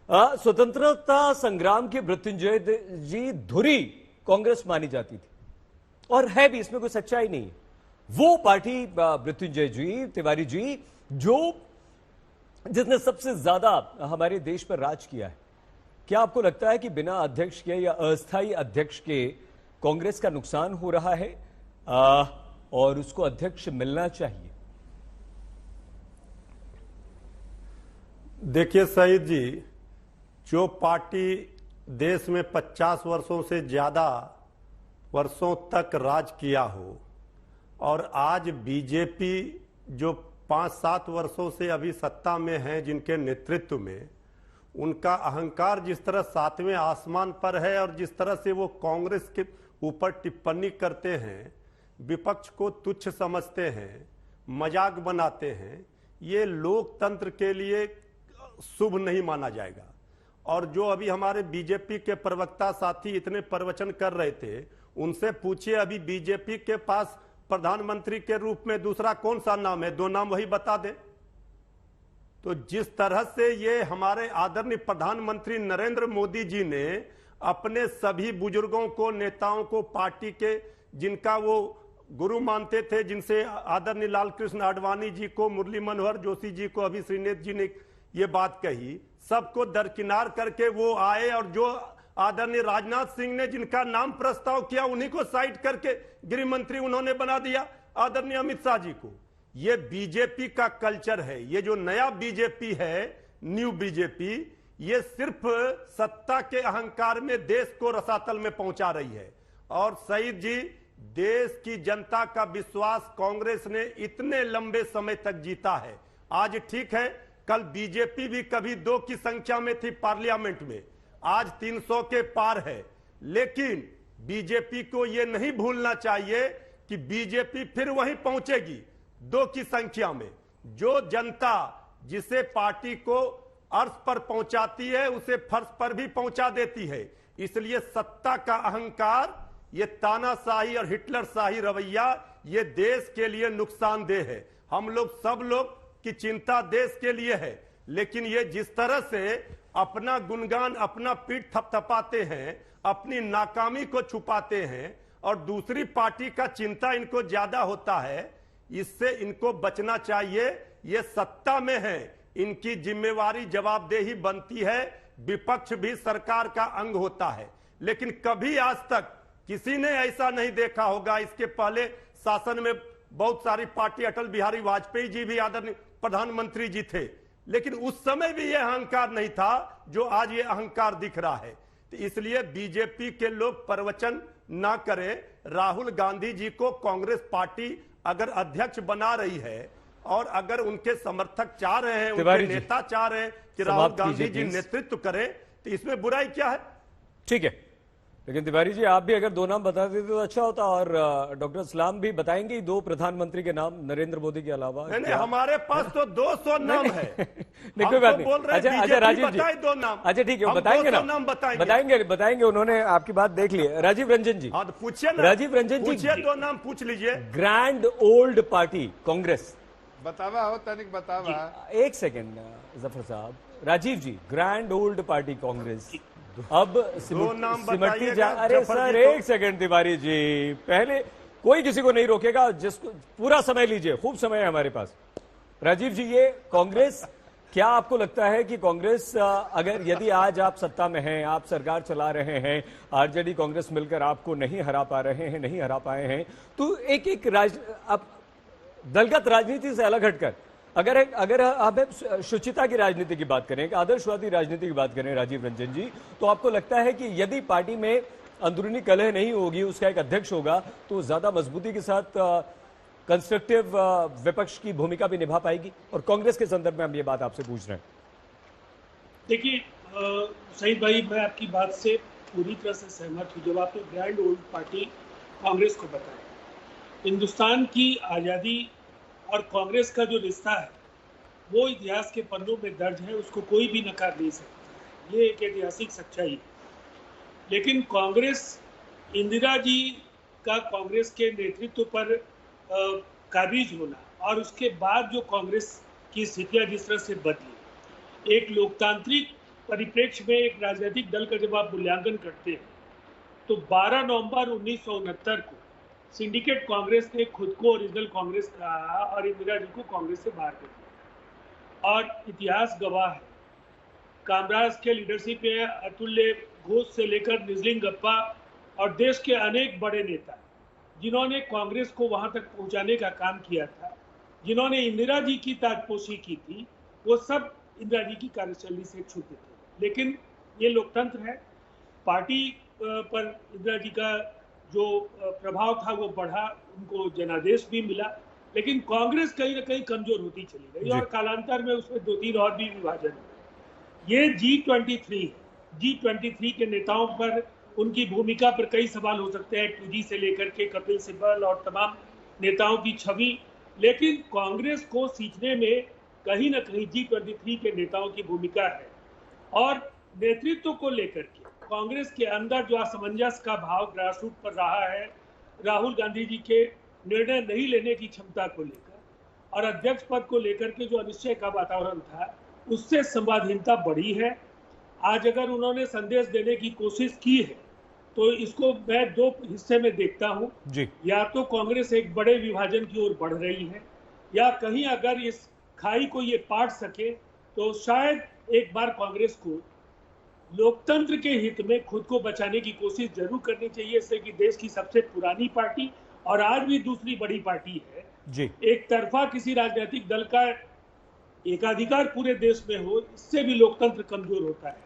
स्वतंत्रता संग्राम के मृत्युंजय जी धुरी कांग्रेस मानी जाती थी और है भी, इसमें कोई सच्चाई नहीं है। वो पार्टी मृत्युंजय जी तिवारी जी जो जिसने सबसे ज्यादा हमारे देश पर राज किया है। क्या आपको लगता है कि बिना अध्यक्ष के या अस्थायी अध्यक्ष के कांग्रेस का नुकसान हो रहा है और उसको अध्यक्ष मिलना चाहिए? देखिए सईद जी, जो पार्टी देश में 50 वर्षों से ज्यादा वर्षों तक राज किया हो और आज बीजेपी जो 5-7 वर्षों से अभी सत्ता में है, जिनके नेतृत्व में उनका अहंकार जिस तरह 7वें आसमान पर है और जिस तरह से वो कांग्रेस के ऊपर टिप्पणी करते हैं, विपक्ष को तुच्छ समझते हैं, मजाक बनाते हैं, ये लोकतंत्र के लिए शुभ नहीं माना जाएगा। और जो अभी हमारे बीजेपी के प्रवक्ता साथी इतने प्रवचन कर रहे थे, उनसे पूछिए अभी बीजेपी के पास प्रधानमंत्री के रूप में दूसरा कौन सा नाम है, 2 नाम वही बता दे। तो जिस तरह से ये हमारे आदरणीय प्रधानमंत्री नरेंद्र मोदी जी ने अपने सभी बुजुर्गों को, नेताओं को, पार्टी के जिनका वो गुरु मानते थे, जिनसे आदरणीय लाल कृष्ण आडवाणी जी को, मुरली मनोहर जोशी जी को, अभी श्रीनेत जी ने ये बात कही, सबको दरकिनार करके वो आए और जो आदरणीय राजनाथ सिंह ने जिनका नाम प्रस्ताव किया उन्हीं को साइड करके गृह मंत्री उन्होंने बना दिया आदरणीय अमित शाह जी को। ये बीजेपी का कल्चर है। ये जो नया बीजेपी है, न्यू बीजेपी, ये सिर्फ सत्ता के अहंकार में देश को रसातल में पहुंचा रही है। और सईद जी, देश की जनता का विश्वास कांग्रेस ने इतने लंबे समय तक जीता है। आज ठीक है, कल बीजेपी भी कभी 2 की संख्या में थी पार्लियामेंट में, आज 300 के पार है। लेकिन बीजेपी को यह नहीं भूलना चाहिए कि बीजेपी फिर वहीं पहुंचेगी 2 की संख्या में। जो जनता जिसे पार्टी को अर्श पर पहुंचाती है, उसे फर्श पर भी पहुंचा देती है। इसलिए सत्ता का अहंकार, ये तानाशाही और हिटलरशाही रवैया, ये देश के लिए नुकसानदेह है। हम लोग सब लोग की चिंता देश के लिए है, लेकिन ये जिस तरह से अपना गुणगान, अपना पीठ थपथपाते हैं, अपनी नाकामी को छुपाते हैं और दूसरी पार्टी का चिंता इनको ज्यादा होता है, इससे इनको बचना चाहिए। ये सत्ता में है, इनकी जिम्मेवारी, जवाबदेही बनती है। विपक्ष भी सरकार का अंग होता है, लेकिन कभी आज तक किसी ने ऐसा नहीं देखा होगा। इसके पहले शासन में बहुत सारी पार्टी, अटल बिहारी वाजपेयी जी भी आदरणीय प्रधानमंत्री जी थे, लेकिन उस समय भी यह अहंकार नहीं था जो आज ये अहंकार दिख रहा है। तो इसलिए बीजेपी के लोग प्रवचन ना करें। राहुल गांधी जी को कांग्रेस पार्टी अगर अध्यक्ष बना रही है और अगर उनके समर्थक चाह रहे हैं, उनके नेता चाह रहे हैं कि राहुल गांधी जी नेतृत्व करें, तो इसमें बुराई क्या है? ठीक है, लेकिन तिवारी जी आप भी अगर 2 नाम बता देते तो अच्छा होता। और डॉक्टर इस्लाम भी बताएंगे 2 प्रधानमंत्री के नाम नरेंद्र मोदी के अलावा। नहीं, हमारे पास तो 200 नाम है। नहीं, कोई बात नहीं। अच्छा राजीव जी, 2 नाम। अच्छा ठीक है, बताएंगे ना, बताएंगे। उन्होंने आपकी बात देख ली। राजीव रंजन जी, हाँ तो पूछिए ना। राजीव रंजन जी, पूछिए, 2 नाम पूछ लीजिए। ग्रैंड ओल्ड पार्टी कांग्रेस बतावा हो तनिक बतावा। 1 सेकेंड जफर साहब। राजीव जी, ग्रैंड ओल्ड पार्टी कांग्रेस अब सिमटती जा। अरे सर 1 सेकेंड तिवारी जी, पहले कोई किसी को नहीं रोकेगा, जिसको पूरा समय लीजिए, खूब समय है हमारे पास। राजीव जी, ये कांग्रेस, क्या आपको लगता है कि कांग्रेस अगर यदि आज आप सत्ता में हैं, आप सरकार चला रहे हैं, आरजेडी कांग्रेस मिलकर आपको नहीं हरा पा रहे हैं, नहीं हरा पाए हैं, तो एक अब दलगत राजनीति से अलग हटकर अगर आप शुचिता की राजनीति की बात करें, आदर्शवादी राजनीति की बात करें राजीव रंजन जी, तो आपको लगता है कि यदि पार्टी में अंदरूनी कलह नहीं होगी, उसका एक अध्यक्ष होगा, तो ज्यादा मजबूती के साथ कंस्ट्रक्टिव विपक्ष की भूमिका भी निभा पाएगी? और कांग्रेस के संदर्भ में हम ये बात आपसे पूछ रहे हैं। देखिए सईद भाई, मैं आपकी बात से पूरी तरह से सहमत हूँ। जब आपने ग्रैंड ओल्ड पार्टी कांग्रेस को बताया, हिंदुस्तान की आज़ादी और कांग्रेस का जो रिश्ता है वो इतिहास के पन्नों में दर्ज है, उसको कोई भी नकार नहीं सकता। ये एक ऐतिहासिक सच्चाई है। लेकिन कांग्रेस, इंदिरा जी का कांग्रेस के नेतृत्व पर काबिज होना और उसके बाद जो कांग्रेस की स्थितियां जिस तरह से बदली, एक लोकतांत्रिक परिप्रेक्ष्य में एक राजनीतिक दल का जब आप मूल्यांकन करते हैं तो 12 नवंबर 1969 को सिंडिकेट कांग्रेस ने खुद को ओरिजिनल कांग्रेस कहा और इंदिरा जी को कांग्रेस से बाहर कर दिया। और इतिहास गवाह है, कामराज के लीडरशिप में अतुल्य घोष से लेकर निजलिंग गप्पा और देश के अनेक बड़े नेता जिन्होंने कांग्रेस को वहां तक पहुंचाने का काम किया था, जिन्होंने इंदिरा जी की ताजपोशी की थी, वो सब इंदिरा जी की कार्यशैली से छूटे थे। लेकिन ये लोकतंत्र है, पार्टी पर इंदिरा जी का जो प्रभाव था वो बढ़ा, उनको जनादेश भी मिला, लेकिन कांग्रेस कहीं ना कहीं कमजोर होती चली गई और कालांतर में उसमें 2-3 और भी विभाजन हुए। ये G23 के नेताओं पर, उनकी भूमिका पर कई सवाल हो सकते हैं, 2G से लेकर के कपिल सिब्बल और तमाम नेताओं की छवि, लेकिन कांग्रेस को सीखने में कहीं ना कहीं G23 के नेताओं की भूमिका है। और नेतृत्व को लेकर के कांग्रेस के अंदर जो असमंजस का भाव ग्रासरूट पर रहा है, राहुल गांधी जी के निर्णय नहीं लेने की क्षमता को लेकर और अध्यक्ष पद को लेकर के जो अनिश्चय का वातावरण था, उससे संवादहीनता बढ़ी है। आज अगर उन्होंने संदेश देने की कोशिश की है तो इसको मैं 2 हिस्से में देखता हूं जी। या तो कांग्रेस एक बड़े विभाजन की ओर बढ़ रही है, या कहीं अगर इस खाई को ये पाट सके तो शायद एक बार कांग्रेस को लोकतंत्र के हित में खुद को बचाने की कोशिश जरूर करनी चाहिए, इससे कि देश की सबसे पुरानी पार्टी और आज भी दूसरी बड़ी पार्टी है जी। एक तरफा किसी राजनीतिक दल का एकाधिकार पूरे देश में हो, इससे भी लोकतंत्र कमजोर होता है।